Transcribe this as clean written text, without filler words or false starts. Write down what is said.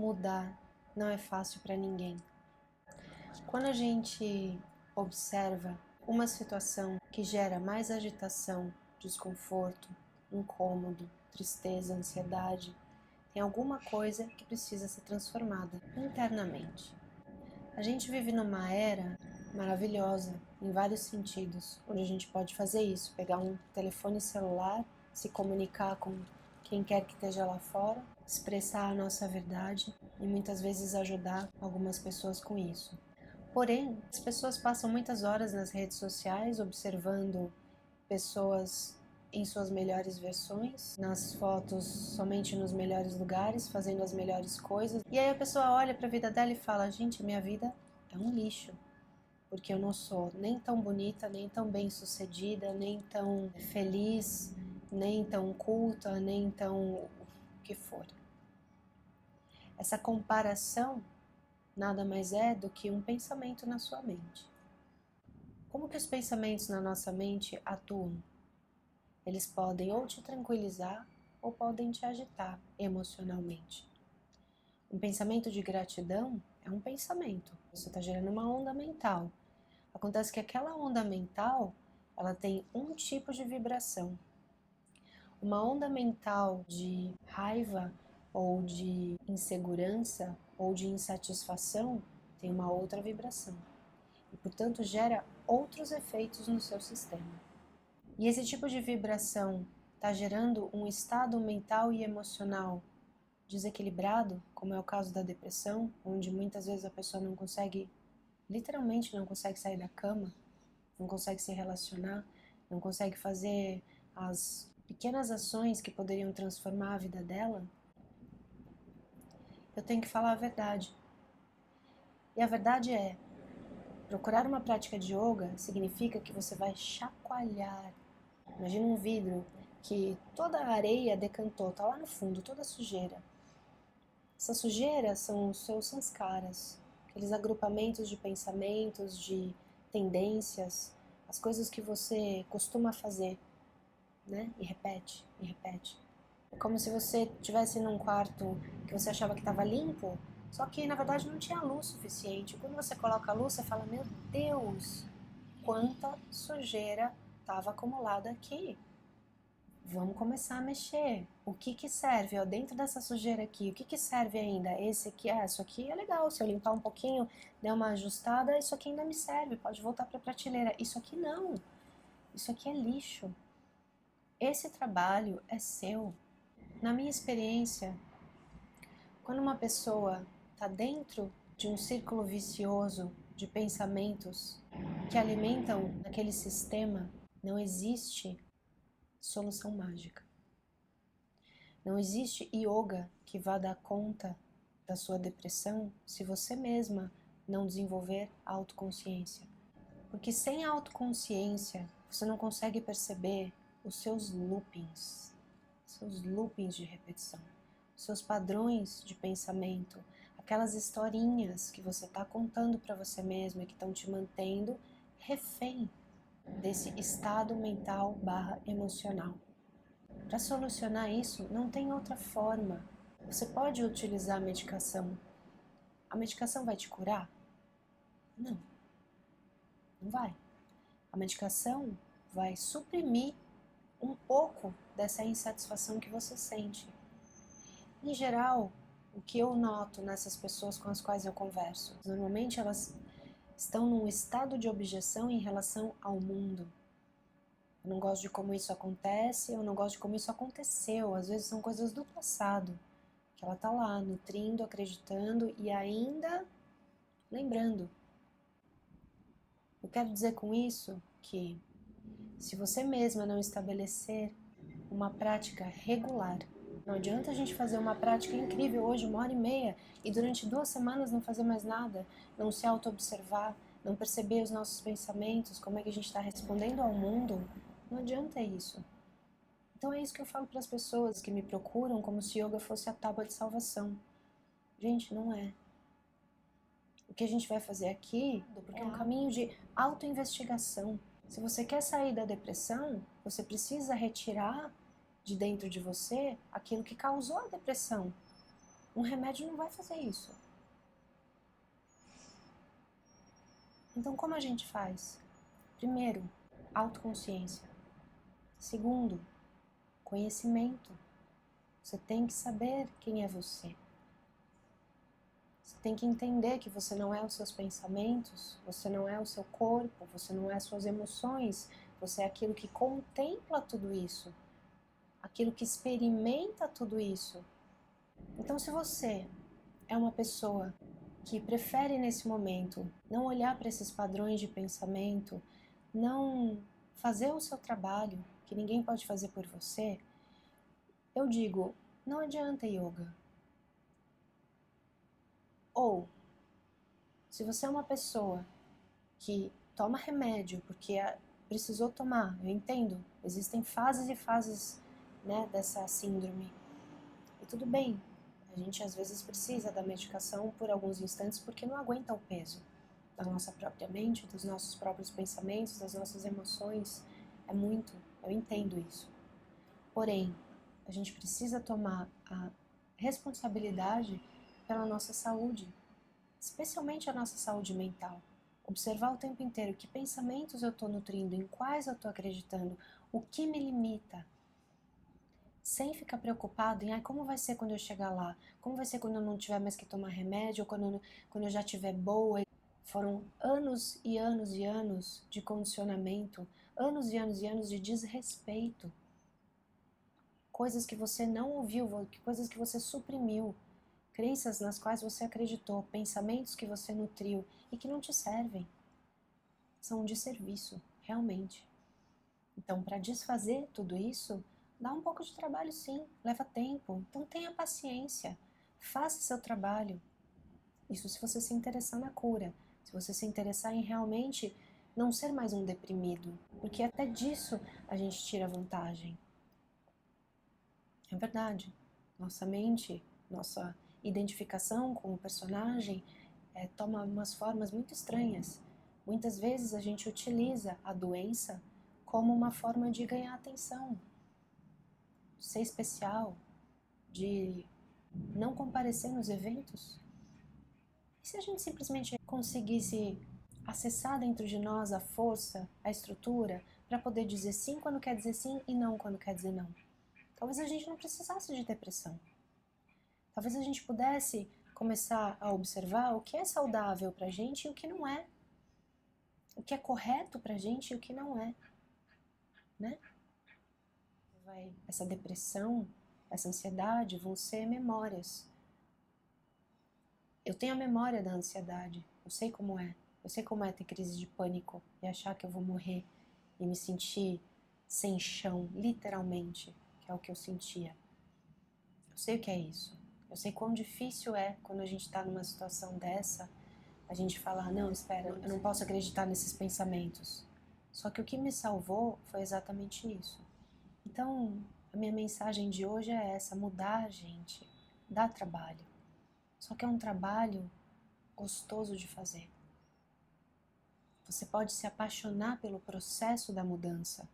mudar não é fácil para ninguém. Quando a gente observa uma situação que gera mais agitação, desconforto, incômodo, tristeza, ansiedade, tem alguma coisa que precisa ser transformada internamente. A gente vive numa era maravilhosa, em vários sentidos, onde a gente pode fazer isso, pegar um telefone celular, se comunicar com quem quer que esteja lá fora, expressar a nossa verdade e muitas vezes ajudar algumas pessoas com isso. Porém, as pessoas passam muitas horas nas redes sociais observando pessoas em suas melhores versões, nas fotos somente nos melhores lugares, fazendo as melhores coisas. E aí a pessoa olha para a vida dela e fala: gente, minha vida é um lixo, porque eu não sou nem tão bonita, nem tão bem-sucedida, nem tão feliz, nem tão culta, nem tão o que for. Essa comparação nada mais é do que um pensamento na sua mente. Como que os pensamentos na nossa mente atuam? Eles podem ou te tranquilizar ou podem te agitar emocionalmente. Um pensamento de gratidão é um pensamento. Você está gerando uma onda mental. Acontece que aquela onda mental, ela tem um tipo de vibração. Uma onda mental de raiva ou de insegurança ou de insatisfação tem uma outra vibração e, portanto, gera outros efeitos no seu sistema. E esse tipo de vibração está gerando um estado mental e emocional desequilibrado, como é o caso da depressão, onde muitas vezes a pessoa não consegue, literalmente não consegue sair da cama, não consegue se relacionar, não consegue fazer as pequenas ações que poderiam transformar a vida dela. Eu tenho que falar a verdade. E a verdade é, procurar uma prática de yoga significa que você vai chacoalhar. Imagina um vidro que toda a areia decantou, está lá no fundo, toda a sujeira. Essa sujeira são os seus sanskaras, aqueles agrupamentos de pensamentos, de tendências, as coisas que você costuma fazer, né? E repete, e repete. É como se você estivesse num quarto que você achava que estava limpo, só que na verdade não tinha luz suficiente. Quando você coloca a luz, você fala: meu Deus, quanta sujeira estava acumulada aqui. Vamos começar a mexer. O que que serve? Ó, dentro dessa sujeira aqui, o que que serve ainda? Esse aqui, isso aqui é legal. Se eu limpar um pouquinho, der uma ajustada, isso aqui ainda me serve. Pode voltar para a prateleira. Isso aqui não. Isso aqui é lixo. Esse trabalho é seu. Na minha experiência, quando uma pessoa está dentro de um círculo vicioso de pensamentos que alimentam aquele sistema, não existe solução mágica. Não existe yoga que vá dar conta da sua depressão se você mesma não desenvolver a autoconsciência. Porque sem autoconsciência, você não consegue perceber os seus loopings de repetição, os seus padrões de pensamento, aquelas historinhas que você está contando para você mesma e que estão te mantendo refém desse estado mental / emocional. Para solucionar isso, não tem outra forma. Você pode utilizar a medicação. A medicação vai te curar? Não, não vai. A medicação vai suprimir um pouco dessa insatisfação que você sente. Em geral, o que eu noto nessas pessoas com as quais eu converso, normalmente elas estão num estado de objeção em relação ao mundo. Eu não gosto de como isso acontece, eu não gosto de como isso aconteceu. Às vezes são coisas do passado, que ela tá lá, nutrindo, acreditando e ainda lembrando. Eu quero dizer com isso que, se você mesma não estabelecer uma prática regular, não adianta a gente fazer uma prática incrível hoje, 1h30, e durante 2 semanas não fazer mais nada, não se auto-observar, não perceber os nossos pensamentos, como é que a gente está respondendo ao mundo. Não adianta isso. Então é isso que eu falo para as pessoas que me procuram como se yoga fosse a tábua de salvação. Gente, não é. O que a gente vai fazer aqui é um caminho de autoinvestigação. Se você quer sair da depressão, você precisa retirar de dentro de você aquilo que causou a depressão. Um remédio não vai fazer isso. Então, como a gente faz? Primeiro, autoconsciência. Segundo, conhecimento. Você tem que saber quem é você. Você tem que entender que você não é os seus pensamentos, você não é o seu corpo, você não é as suas emoções, você é aquilo que contempla tudo isso, aquilo que experimenta tudo isso. Então, se você é uma pessoa que prefere nesse momento não olhar para esses padrões de pensamento, não fazer o seu trabalho, que ninguém pode fazer por você, eu digo, não adianta yoga. Ou, se você é uma pessoa que toma remédio porque precisou tomar, eu entendo, existem fases e fases, né, dessa síndrome. E tudo bem, a gente às vezes precisa da medicação por alguns instantes porque não aguenta o peso da nossa própria mente, dos nossos próprios pensamentos, das nossas emoções. É muito, eu entendo isso. Porém, a gente precisa tomar a responsabilidade pela nossa saúde, especialmente a nossa saúde mental. Observar o tempo inteiro que pensamentos eu estou nutrindo, em quais eu estou acreditando, o que me limita. Sem ficar preocupado em como vai ser quando eu chegar lá, como vai ser quando eu não tiver mais que tomar remédio, ou quando eu já estiver boa. Foram anos e anos e anos de condicionamento, anos e anos e anos de desrespeito. Coisas que você não ouviu, coisas que você suprimiu, crenças nas quais você acreditou, pensamentos que você nutriu e que não te servem. São um desserviço, realmente. Então, para desfazer tudo isso, dá um pouco de trabalho sim, leva tempo. Então tenha paciência, faça seu trabalho. Isso se você se interessar na cura, se você se interessar em realmente não ser mais um deprimido, porque até disso a gente tira vantagem. É verdade, nossa mente, nossa identificação com o personagem toma umas formas muito estranhas. Muitas vezes a gente utiliza a doença como uma forma de ganhar atenção, de ser especial, de não comparecer nos eventos. E se a gente simplesmente conseguisse acessar dentro de nós a força, a estrutura, para poder dizer sim quando quer dizer sim e não quando quer dizer não? Talvez a gente não precisasse de depressão. Talvez a gente pudesse começar a observar o que é saudável pra gente e o que não é. O que é correto pra gente e o que não é, né? Essa depressão, essa ansiedade vão ser memórias. Eu tenho a memória da ansiedade, eu sei como é. Eu sei como é ter crise de pânico e achar que eu vou morrer e me sentir sem chão, literalmente, que é o que eu sentia. Eu sei o que é isso. Eu sei quão difícil é quando a gente está numa situação dessa, a gente falar, não, espera, eu não posso acreditar nesses pensamentos. Só que o que me salvou foi exatamente isso. Então, a minha mensagem de hoje é essa, mudar, gente, dá trabalho. Só que é um trabalho gostoso de fazer. Você pode se apaixonar pelo processo da mudança.